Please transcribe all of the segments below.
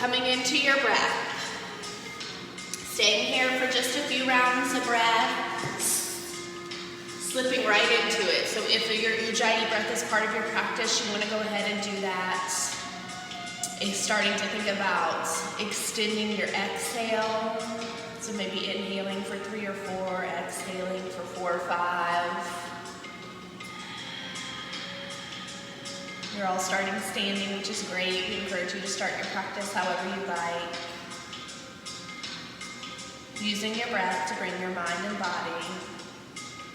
coming into your breath. Staying here for just a few rounds of breath. Slipping right into it. So if your Ujjayi breath is part of your practice, you want to go ahead and do that. Starting to think about extending your exhale. So maybe inhaling for 3 or 4, exhaling for 4 or 5. You're all starting standing, which is great. We encourage you to start your practice however you like. Using your breath to bring your mind and body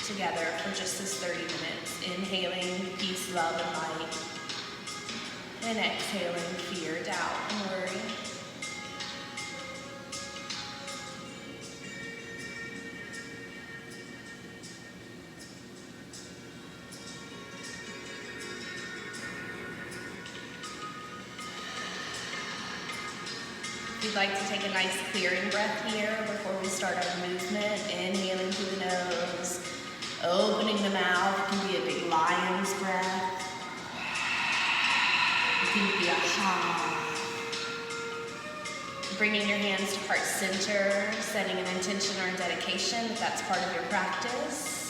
together for just this 30 minutes. Inhaling peace, love, and light. And exhaling fear, doubt, and worry. If you'd like to take a nice clearing breath here before we start our movement, inhaling through the nose, opening the mouth. It can be a big lion's breath. It can be a ha. Bringing your hands to heart center, setting an intention or a dedication if that's part of your practice.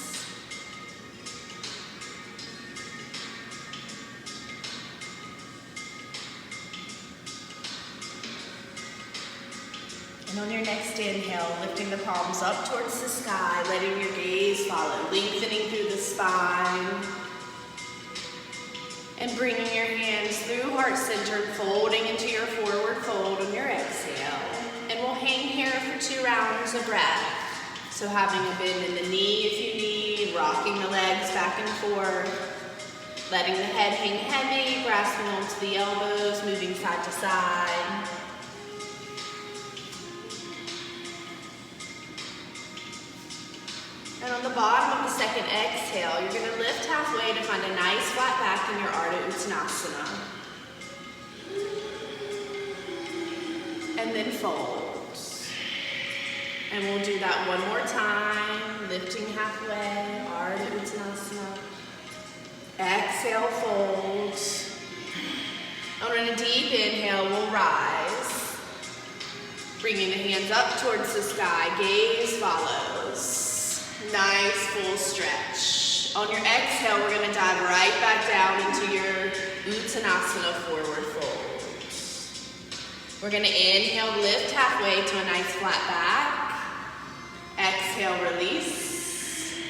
And on your next inhale, lifting the palms up towards the sky, letting your gaze follow, lengthening through the spine. And bringing your hands through heart center, folding into your forward fold on your exhale. And we'll hang here for 2 rounds of breath. So having a bend in the knee if you need, rocking the legs back and forth, letting the head hang heavy, grasping onto the elbows, moving side to side. And on the bottom of the second exhale, you're going to lift halfway to find a nice flat back in your Ardha Uttanasana. And then fold. And we'll do that one more time, lifting halfway, Ardha Uttanasana. Exhale, fold. And on a deep inhale, we'll rise. Bringing the hands up towards the sky, gaze follows. Nice full stretch. On your exhale, we're going to dive right back down into your Uttanasana forward fold. We're going to inhale, lift halfway to a nice flat back. Exhale, release.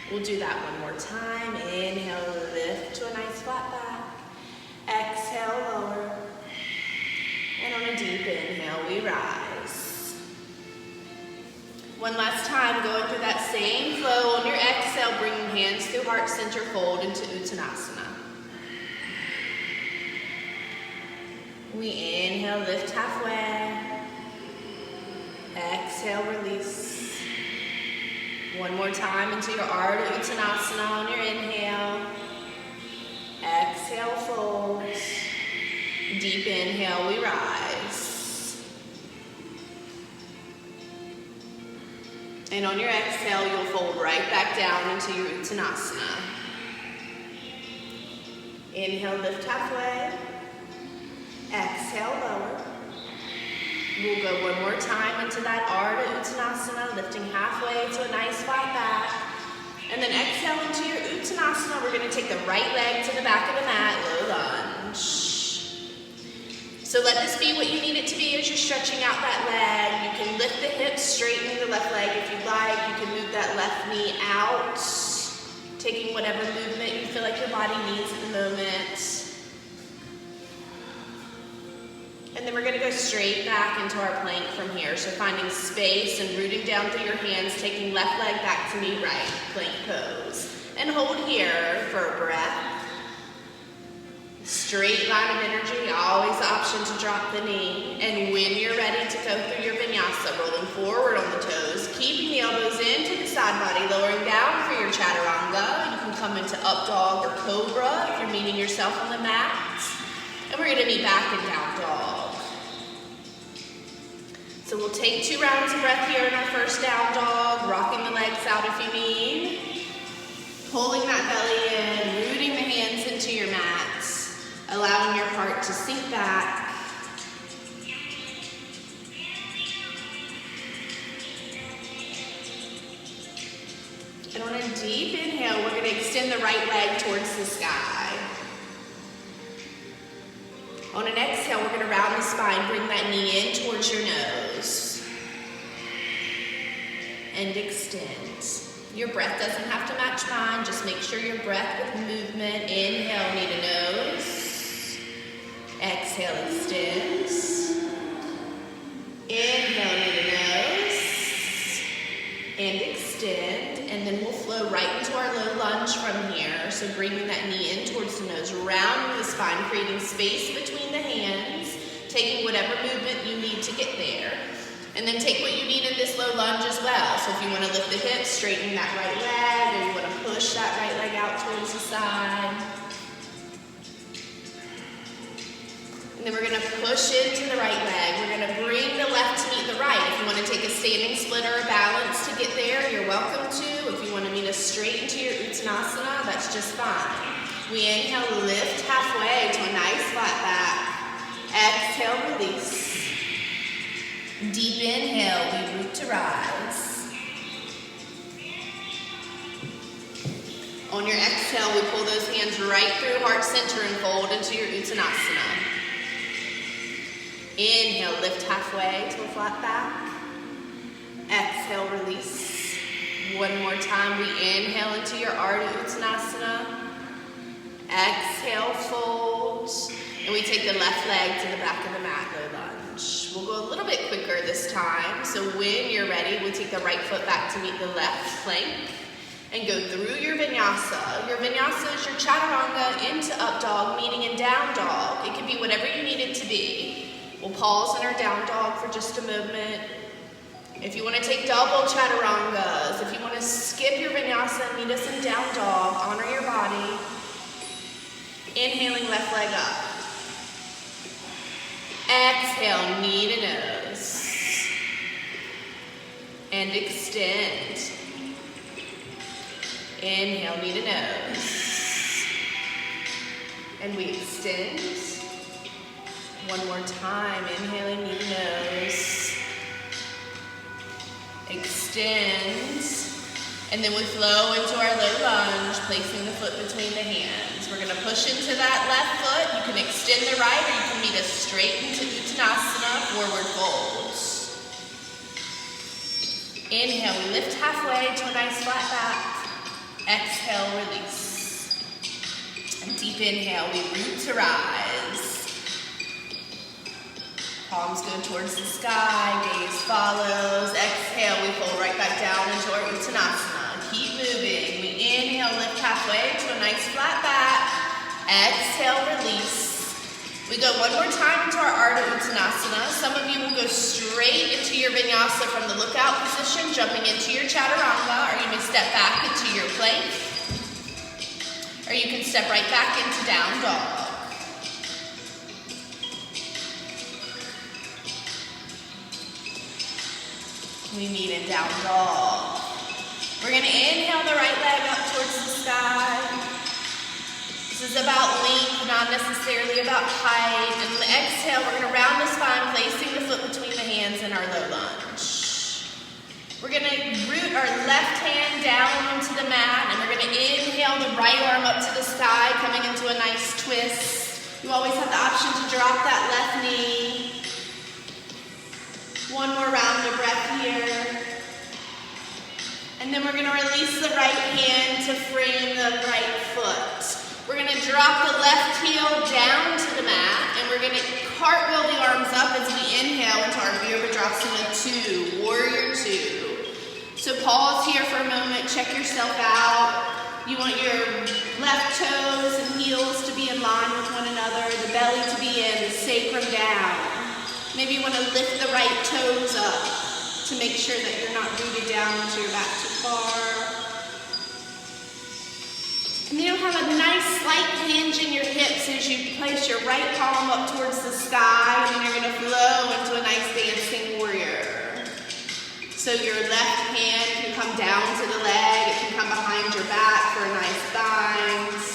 We'll do that one more time. Inhale, lift to a nice flat back. Exhale, lower. And on a deep inhale, we rise. One last time, going through that same flow. On your exhale, bringing hands through heart center, fold into Uttanasana. We inhale, lift halfway. Exhale, release. One more time into your Ardha Uttanasana on your inhale. Exhale, fold. Deep inhale, we rise. And on your exhale, you'll fold right back down into your Uttanasana. Inhale, lift halfway. Exhale, lower. We'll go one more time into that Ardha Uttanasana, lifting halfway to a nice flat back. And then exhale into your Uttanasana. We're going to take the right leg to the back of the mat, low lunge. So let this be what you need it to be as you're stretching out that leg. You can lift the hips, straightening the left leg if you'd like. You can move that left knee out, taking whatever movement you feel like your body needs at the moment. And then we're going to go straight back into our plank from here. So finding space and rooting down through your hands, taking left leg back to knee right, plank pose. And hold here for a breath. Straight line of energy, always the option to drop the knee. And when you're ready to go through your vinyasa, rolling forward on the toes, keeping the elbows into the side body, lowering down for your chaturanga. You can come into up dog or cobra if you're meeting yourself on the mat. And we're going to meet back in down dog. So we'll take 2 rounds of breath here in our first down dog, rocking the legs out if you need. Pulling that belly in, rooting the hands into your mat. Allowing your heart to sink back. deep inhale, we're gonna extend the right leg towards the sky. On an exhale, we're gonna round the spine, bring that knee in towards your nose. And extend. Your breath doesn't have to match mine, just make sure your breath with movement. Inhale, knee to nose. Exhale, extend. Inhale, knee to nose. And extend. And then we'll flow right into our low lunge from here. So bringing that knee in towards the nose, rounding the spine, creating space between the hands, taking whatever movement you need to get there. And then take what you need in this low lunge as well. So if you want to lift the hips, straighten that right leg, or you want to push that right leg out towards the side. And then we're going to push into the right leg. We're going to bring the left to meet the right. If you want to take a standing split or a balance to get there, you're welcome to. If you want to meet us straight into your Uttanasana, that's just fine. We inhale, lift halfway to a nice flat back. Exhale, release. Deep inhale, we root to rise. On your exhale, we pull those hands right through heart center and fold into your Uttanasana. Inhale, lift halfway to a flat back. Exhale, release. One more time, we inhale into your Ardha Uttanasana. Exhale, fold. And we take the left leg to the back of the mat, low lunge. We'll go a little bit quicker this time. So when you're ready, we take the right foot back to meet the left plank and go through your vinyasa. Your vinyasa is your chaturanga into up dog, meeting in down dog. It can be whatever you need it to be. We'll pause in our down dog for just a moment. If you want to take double chaturangas, if you want to skip your vinyasa and meet us in down dog, honor your body. Inhaling left leg up. Exhale, knee to nose. And extend. Inhale, knee to nose. And we extend. One more time, inhaling, knee to nose. Extend. And then we flow into our low lunge, placing the foot between the hands. We're gonna push into that left foot. You can extend the right, or you can meet us straight into Uttanasana, forward folds. Inhale, we lift halfway to a nice flat back. Exhale, release. And deep inhale, we root to rise. Palms go towards the sky, gaze follows. Exhale, we fold right back down into our Uttanasana. Keep moving. We inhale, lift halfway to a nice flat back. Exhale, release. We go one more time into our Ardha Uttanasana. Some of you will go straight into your vinyasa from the lookout position, jumping into your chaturanga, or you may step back into your plank, or you can step right back into down dog. We meet in down dog. We're gonna inhale the right leg up towards the sky. This is about length, not necessarily about height. And the exhale, we're gonna round the spine, placing the foot between the hands in our low lunge. We're gonna root our left hand down into the mat, and we're gonna inhale the right arm up to the sky, coming into a nice twist. You always have the option to drop that left knee. One more round of breath here. And then we're gonna release the right hand to frame the right foot. We're gonna drop the left heel down to the mat, and we're gonna cartwheel the arms up as we inhale into our Virabhadrasana 2, Warrior 2. So pause here for a moment, check yourself out. You want your left toes and heels to be in line with one another, the belly to be in, the sacrum down. Maybe you want to lift the right toes up to make sure that you're not rooted down into your back too far. And then you'll have a nice slight hinge in your hips as you place your right palm up towards the sky, and then you're going to flow into a nice dancing warrior. So your left hand can come down to the leg, it can come behind your back for a nice thighs.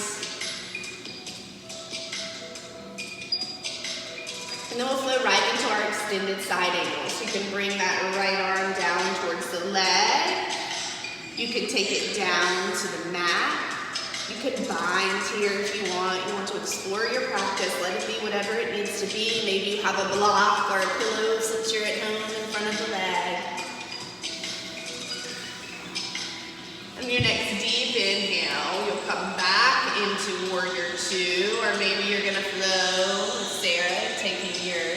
And then we'll flow right into our extended side angle. So you can bring that right arm down towards the leg. You could take it down to the mat. You could bind here if you want. You want to explore your practice. Let it be whatever it needs to be. Maybe you have a block or a pillow since you're at home in front of the leg. On your next deep inhale, you'll come back into Warrior Two, or maybe you're gonna flow with Sarah, taking your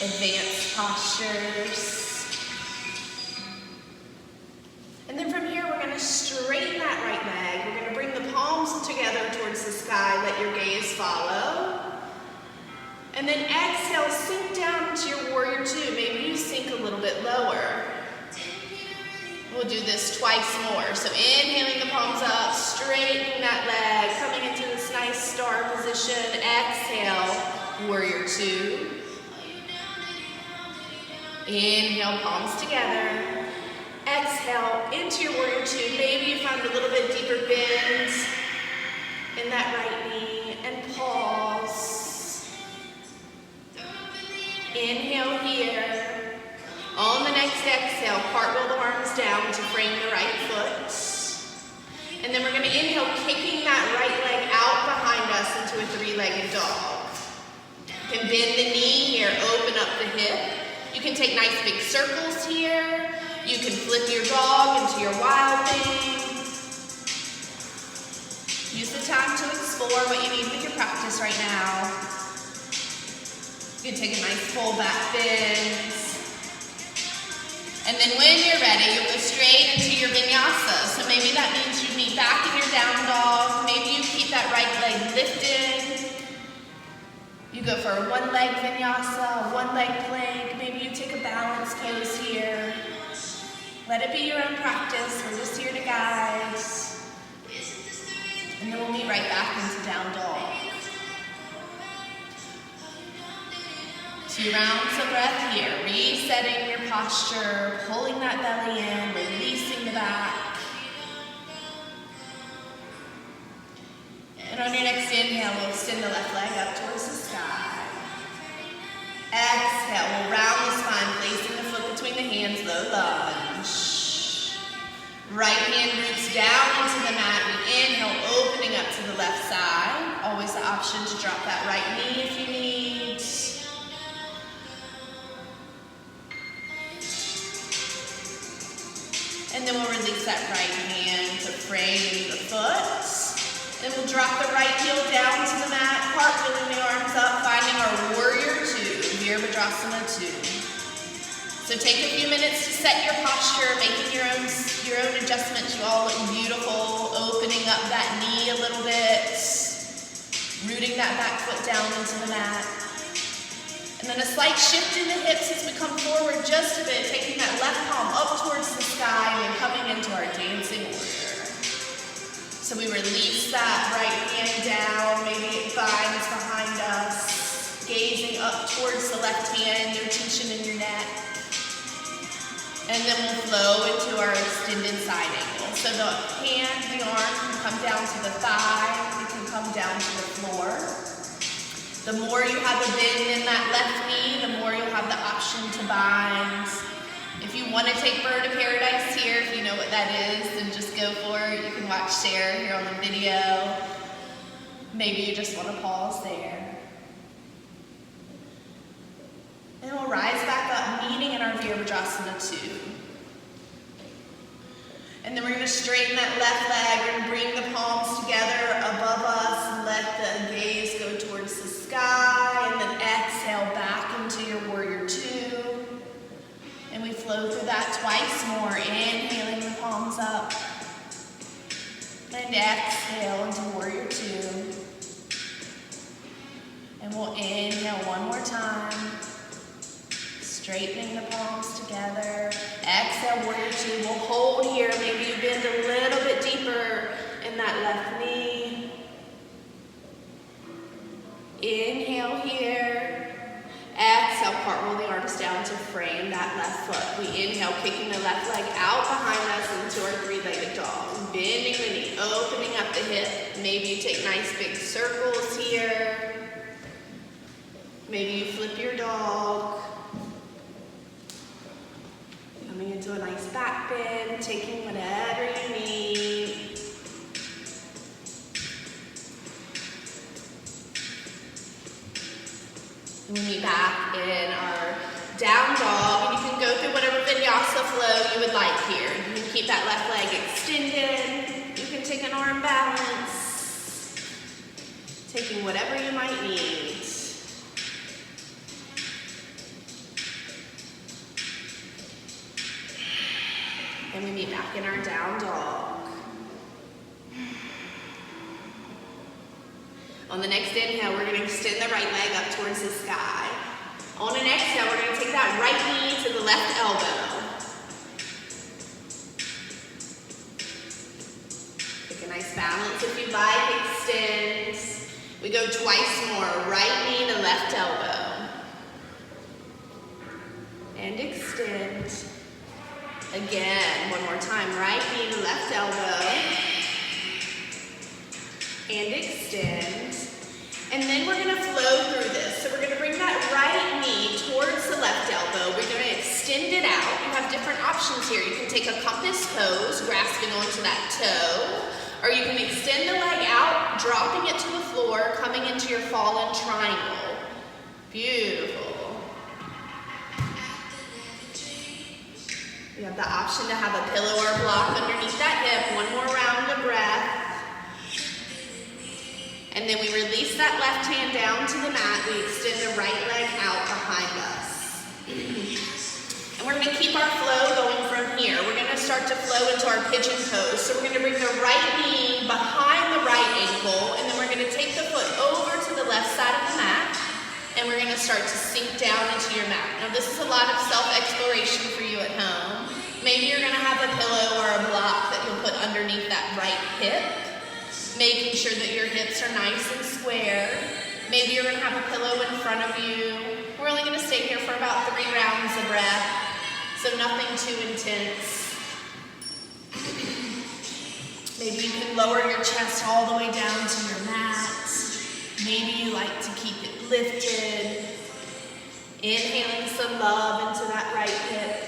advanced postures. And then from here, we're gonna straighten that right leg. We're gonna bring the palms together towards the sky, let your gaze follow. And then exhale, sink down into your Warrior Two. Maybe you sink a little bit lower. We'll do this twice more. So inhaling the palms up, straightening that leg, coming into this nice star position. Exhale, Warrior Two. Inhale, palms together. Exhale, into your Warrior Two. Maybe you find a little bit deeper bend in that right knee, and pause. Inhale here. On the next exhale, cartwheel the arms down to frame the right foot. And then we're gonna inhale, kicking that right leg out behind us into a three-legged dog. You can bend the knee here, open up the hip. You can take nice big circles here. You can flip your dog into your wild thing. Use the time to explore what you need with your practice right now. You can take a nice full back bend. And then when you're ready, you'll go straight into your vinyasa. So maybe that means you meet back in your down dog. Maybe you keep that right leg lifted. You go for a one leg vinyasa, a one leg plank. Maybe you take a balance pose here. Let it be your own practice. We're just here to guide. And then we'll meet right back into down dog. 2 rounds of breath here, resetting your posture, pulling that belly in, releasing the back. And on your next inhale, we'll extend the left leg up towards the sky. Exhale, we'll round the spine, placing the foot between the hands, low lunge. Right hand roots down into the mat. We inhale, opening up to the left side. Always the option to drop that right knee if you need. And then we'll release that right hand to frame the foot. And we'll drop the right heel down to the mat, cartwheeling the arms up, finding our Warrior Two, Virabhadrasana 2. So take a few minutes to set your posture, making your own adjustments. You all look beautiful, opening up that knee a little bit, rooting that back foot down into the mat. And then a slight shift in the hips as we come forward just a bit, taking that left palm up towards the sky and then coming into our dancing warrior. So we release that right hand down, maybe it binds behind us, gazing up towards the left hand, no tension in your neck. And then we'll flow into our extended side angle. So the arm can come down to the thigh, it can come down to the floor. The more you have a bend in that left knee, the more you'll have the option to bind. If you want to take Bird of Paradise here, if you know what that is, then just go for it. You can watch Sarah here on the video. Maybe you just want to pause there. And we'll rise back up, meeting in our Virabhadrasana 2. And then we're going to straighten that left leg. We're going to bring the palms together above us and let the gaze go towards the sky. And then exhale back into your Warrior Two. And we flow through that twice more, inhaling the palms up. And exhale into Warrior Two. And we'll inhale one more time. Straightening the palms together. Exhale, Warrior Two. We'll hold here. Maybe you bend a little bit deeper in that left knee. Inhale here. Exhale, cartwheel the arms down to frame that left foot. We inhale, kicking the left leg out behind us into our three-legged dog. Bending the knee, opening up the hip. Maybe you take nice big circles here. Maybe you flip your dog. Coming into a nice back bend, taking whatever you And we meet back in our down dog, and you can go through whatever vinyasa flow you would like here. You can keep that left leg extended. You can take an arm balance, taking whatever you might need. And we meet back in our down dog. On the next inhale, we're going to extend the right leg up towards the sky. On an exhale, we're going to take that right knee to the left elbow. Take a nice balance if you'd like. Extend. We go twice more. Right knee to left elbow. And extend. Again, one more time. Right knee to left elbow. And extend. And then we're going to flow through this. So we're going to bring that right knee towards the left elbow. We're going to extend it out. You have different options here. You can take a compass pose, grasping onto that toe, or you can extend the leg out, dropping it to the floor, coming into your fallen triangle. Beautiful. You have the option to have a pillow or a block underneath that hip. One more round of breath. And then we release that left hand down to the mat. We extend the right leg out behind us. And we're going to keep our flow going from here. We're going to start to flow into our pigeon pose. So we're going to bring the right knee behind the right ankle, and then we're going to take the foot over to the left side of the mat, and we're going to start to sink down into your mat. Now this is a lot of self-exploration for you at home. Maybe you're going to have a pillow or a block that you'll put underneath that right hip, making sure that your hips are nice and square. Maybe you're going to have a pillow in front of you. We're only going to stay here for about 3 rounds of breath, so nothing too intense. Maybe you can lower your chest all the way down to your mat. Maybe you like to keep it lifted. Inhaling some love into that right hip.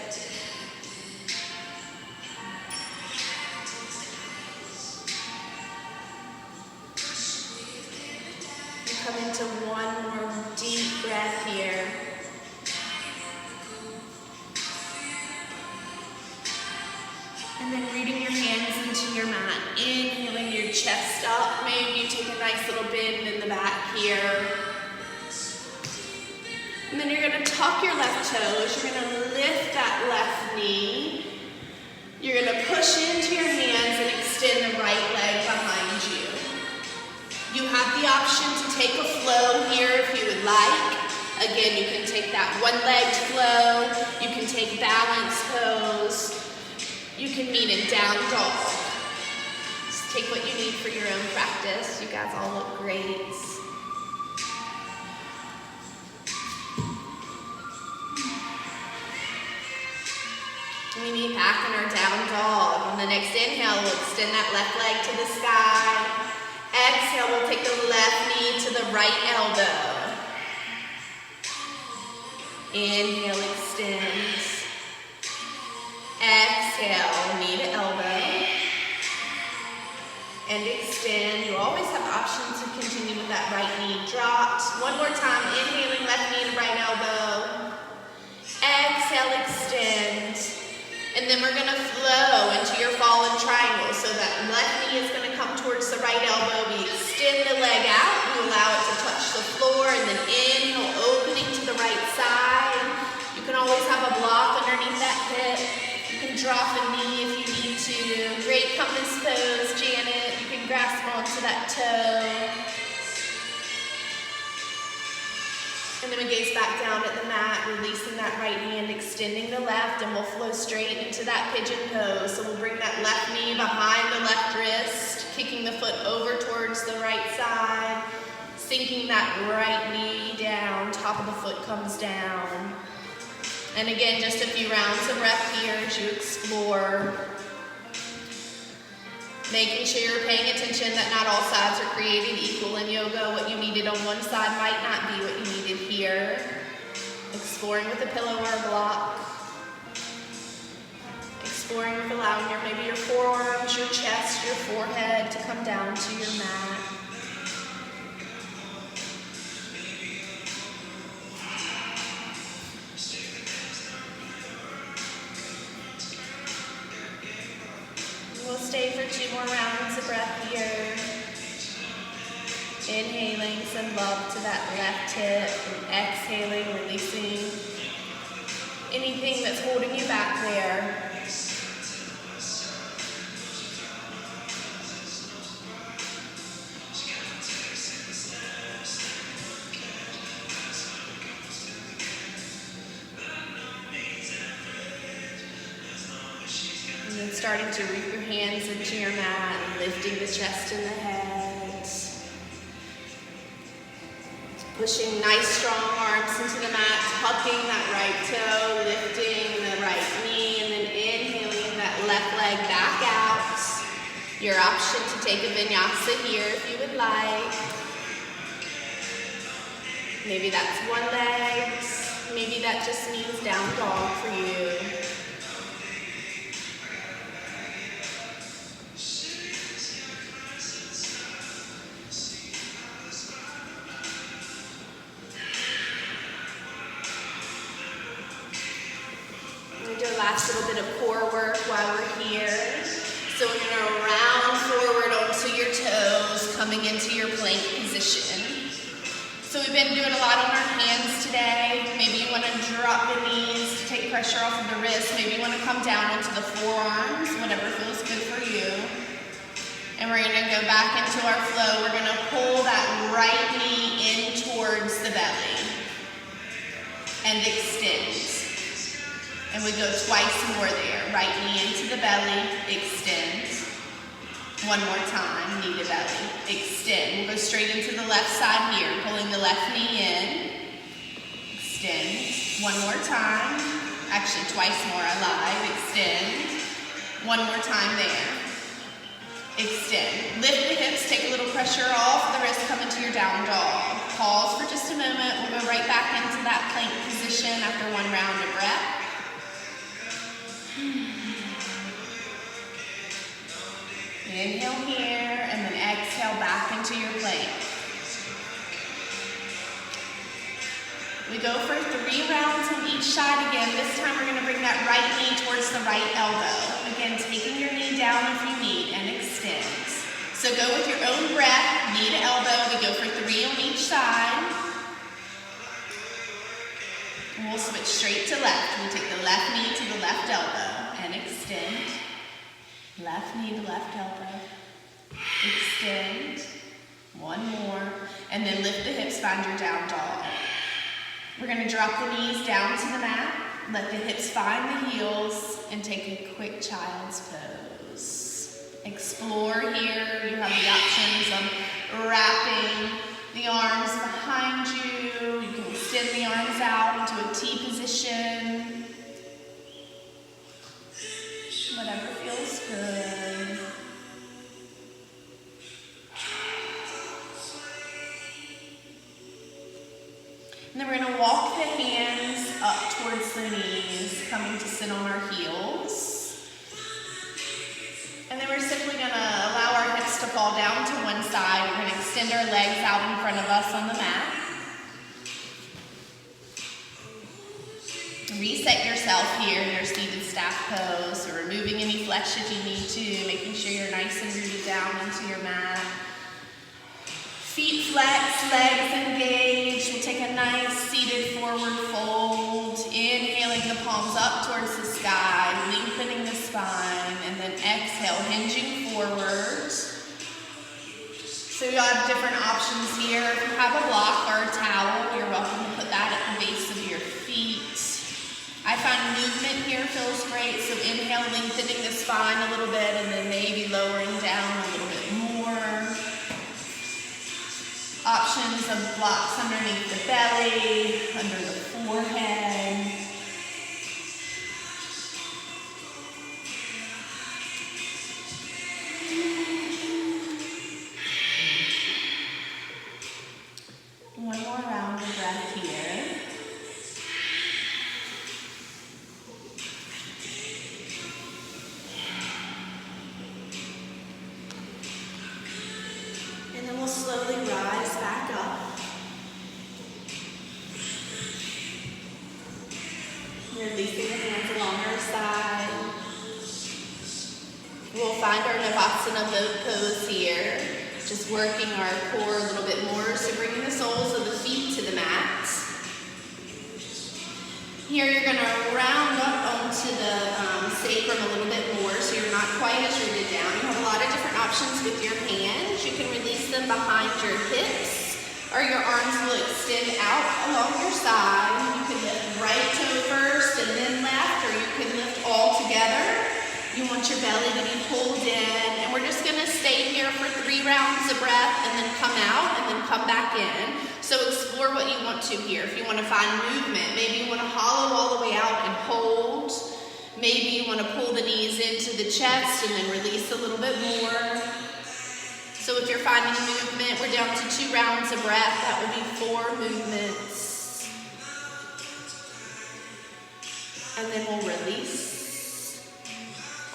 Come into one more deep breath here. And then rooting your hands into your mat. Inhaling your chest up. Maybe you take a nice little bend in the back here. And then you're going to tuck your left toes. You're going to lift that left knee. You're going to push into your hands and extend the right leg behind you. You have the option to take a flow here if you would like. Again, you can take that one-legged flow. You can take balance pose. You can meet in down dog. Just take what you need for your own practice. You guys all look great. We meet back in our down dog. On the next inhale, we'll extend that left leg to the sky. Exhale, we'll take the left knee to the right elbow. Inhale, extend. Exhale, knee to elbow. And extend. You always have options to continue with that right knee dropped. One more time, inhaling, left knee to right elbow. Exhale, extend. And then we're going to flow into your fallen triangle. So that left knee is going to come towards the right elbow. We extend the leg out. We allow it to touch the floor. And then inhale, opening to the right side. You can always have a block underneath that hip. You can drop a knee if you need to. Great compass pose, Janet. You can grasp onto that toe. And then we gaze back down at the mat, releasing that right hand, extending the left, and we'll flow straight into that pigeon pose. So we'll bring that left knee behind the left wrist, kicking the foot over towards the right side, sinking that right knee down, top of the foot comes down. And again, just a few rounds of breath here as you explore. Making sure you're paying attention that not all sides are created equal in yoga. What you needed on one side might not be what you needed here. Exploring with a pillow or a block. Exploring with allowing maybe your forearms, your chest, your forehead to come down to your mat. breath here. Inhaling some love to that left hip and exhaling, releasing anything that's holding you back there. And then starting to root your hands into your mat and lifting the chest and the head. Pushing nice strong arms into the mat, tucking that right toe, lifting the right knee, and then inhaling that left leg back out. Your option to take a vinyasa here if you would like. Maybe that's one leg, maybe that just means down dog for you. Last little bit of core work while we're here. So we're going to round forward onto your toes, coming into your plank position. So we've been doing a lot on our hands today. Maybe you want to drop the knees to take pressure off of the wrists. Maybe you want to come down onto the forearms, whatever feels good for you. And we're going to go back into our flow. We're going to pull that right knee in towards the belly and extend. And we go twice more there. Right knee into the belly, extend. One more time, knee to belly, extend. We'll go straight into the left side here, pulling the left knee in, extend. One more time, actually twice more, I lied, extend. One more time there, extend. Lift the hips, take a little pressure off the wrist, come into your down dog. Pause for just a moment, we'll go right back into that plank position after one round of breath. Inhale here, and then exhale back into your plank. We go for 3 rounds on each side again. This time we're going to bring that right knee towards the right elbow. Again, taking your knee down if you need, and extend. So go with your own breath, knee to elbow. We go for 3 on each side. And we'll switch straight to left. We take the left knee to the left elbow, and extend. Left knee to left elbow, extend, one more, and then lift the hips, find your down dog. We're going to drop the knees down to the mat, let the hips find the heels, and take a quick child's pose. Explore here, you have the options of wrapping the arms behind you, you can extend the arms out into a T position. Whatever feels good. And then we're going to walk the hands up towards the knees, coming to sit on our heels. And then we're simply going to allow our hips to fall down to one side. We're going to extend our legs out in front of us on the mat. Reset yourself here in your seated staff pose, so removing any flesh if you need to, making sure you're nice and rooted down into your mat. Feet flex, legs engaged. We'll take a nice seated forward fold, inhaling the palms up towards the sky, lengthening the spine, and then exhale, hinging forward. So you have different options here. If you have a block or a towel, you're welcome to put that at the base of your feet. I find movement here feels great, so inhale, lengthening the spine a little bit, and then maybe lowering down a little bit more. Options of blocks underneath the belly, under the forehead. One more round of breath here. Slowly rise back up. Releasing the hands along our side. We'll find our Navasana boat pose here. Just working our core a little bit more, so bringing the soles of the feet to the mat. Here you're going to round up onto the sacrum a little bit more, so you're not quite as rooted down. You have a lot of different options with your hands. You can release them behind your hips, or your arms will extend out along your side. You can lift right toe first and then left, or you can lift all together. You want your belly to be pulled in, and we're just going to stay here for 3 rounds of breath and then come out and then come back in. So explore what you want to here. If you want to find movement, maybe you want to hollow all the way out and hold. Maybe you want to pull the knees into the chest and then release a little bit more. So if you're finding movement, we're down to 2 rounds of breath. That would be 4 movements. And then we'll release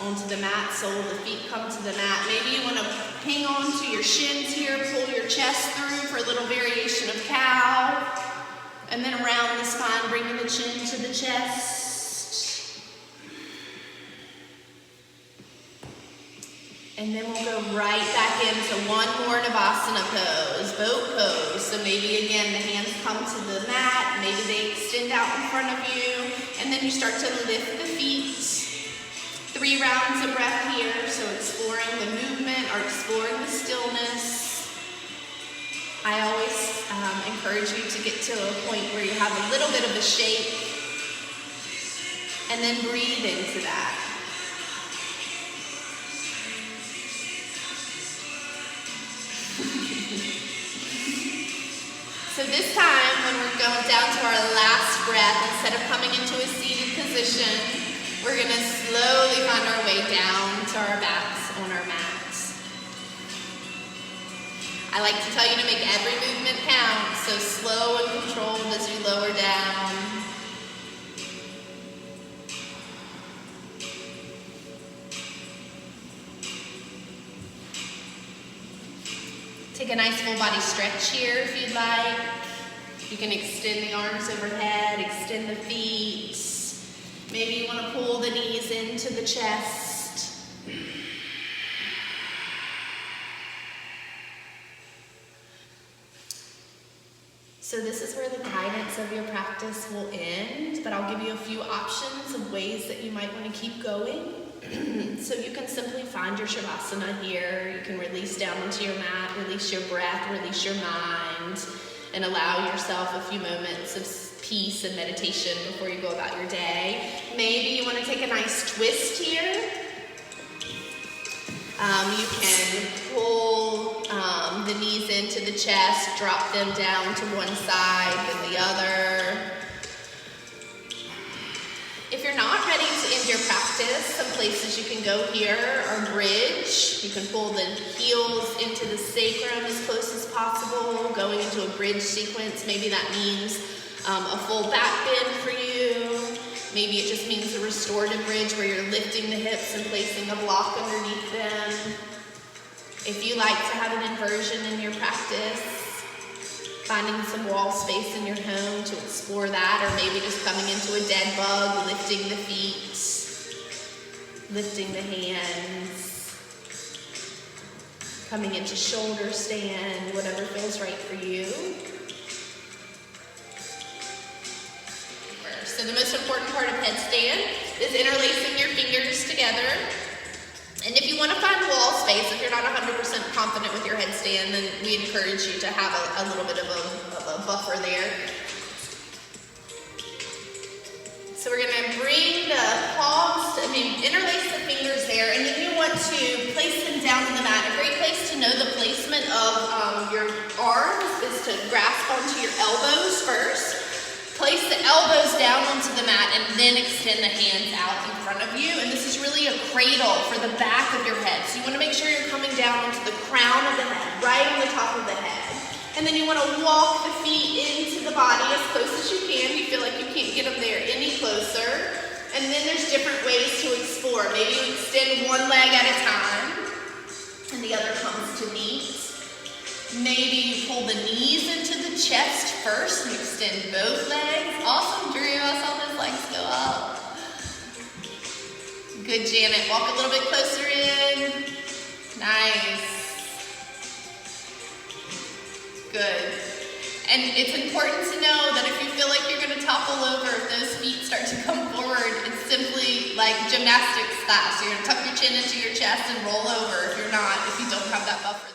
onto the mat, sole of the feet come to the mat. Maybe you want to hang on to your shins here, pull your chest through for a little variation of cow. And then around the spine, bringing the chin to the chest. And then we'll go right back into one more Navasana pose, boat pose. So maybe again, the hands come to the mat, maybe they extend out in front of you, and then you start to lift the feet. 3 rounds of breath here, so exploring the movement or exploring the stillness. I always encourage you to get to a point where you have a little bit of a shake, and then breathe into that. So this time, when we're going down to our last breath, instead of coming into a seated position, we're going to slowly find our way down to our backs on our mats. I like to tell you to make every movement count, so slow and controlled as you lower down. Take a nice full body stretch here if you'd like. You can extend the arms overhead, extend the feet. Maybe you want to pull the knees into the chest. So this is where the guidance of your practice will end, but I'll give you a few options of ways that you might want to keep going. So you can simply find your Shavasana here. You can release down onto your mat, release your breath, release your mind, and allow yourself a few moments of peace and meditation before you go about your day. Maybe you want to take a nice twist here. You can pull the knees into the chest, drop them down to one side then the other. If you're not ready to end your practice, some places you can go here are bridge. You can pull the heels into the sacrum as close as possible, going into a bridge sequence. Maybe that means a full back bend for you. Maybe it just means a restorative bridge where you're lifting the hips and placing a block underneath them. If you like to have an inversion in your practice, finding some wall space in your home to explore that, or maybe just coming into a dead bug, lifting the feet, lifting the hands, coming into shoulder stand, whatever feels right for you. So the most important part of headstand is interlacing your fingers together. And if you want to find wall space, if you're not 100% confident with your headstand, then we encourage you to have a little bit of a buffer there. So we're going to bring the palms, interlace the fingers there, and then you want to place them down on the mat. A great place to know the placement of your arms is to grasp onto your elbows first. Place the elbows down onto the mat and then extend the hands out in front of you. And this is really a cradle for the back of your head. So you want to make sure you're coming down onto the crown of the head, right on the top of the head. And then you want to walk the feet into the body as close as you can. You feel like you can't get them there any closer. And then there's different ways to explore. Maybe you extend one leg at a time and the other comes to meet. Maybe you pull the knees into the chest first and extend both legs. Awesome, Drew. I saw those legs go up. Good, Janet. Walk a little bit closer in. Nice. Good. And it's important to know that if you feel like you're going to topple over, if those feet start to come forward, it's simply like gymnastics class. You're going to tuck your chin into your chest and roll over if you don't have that buffer.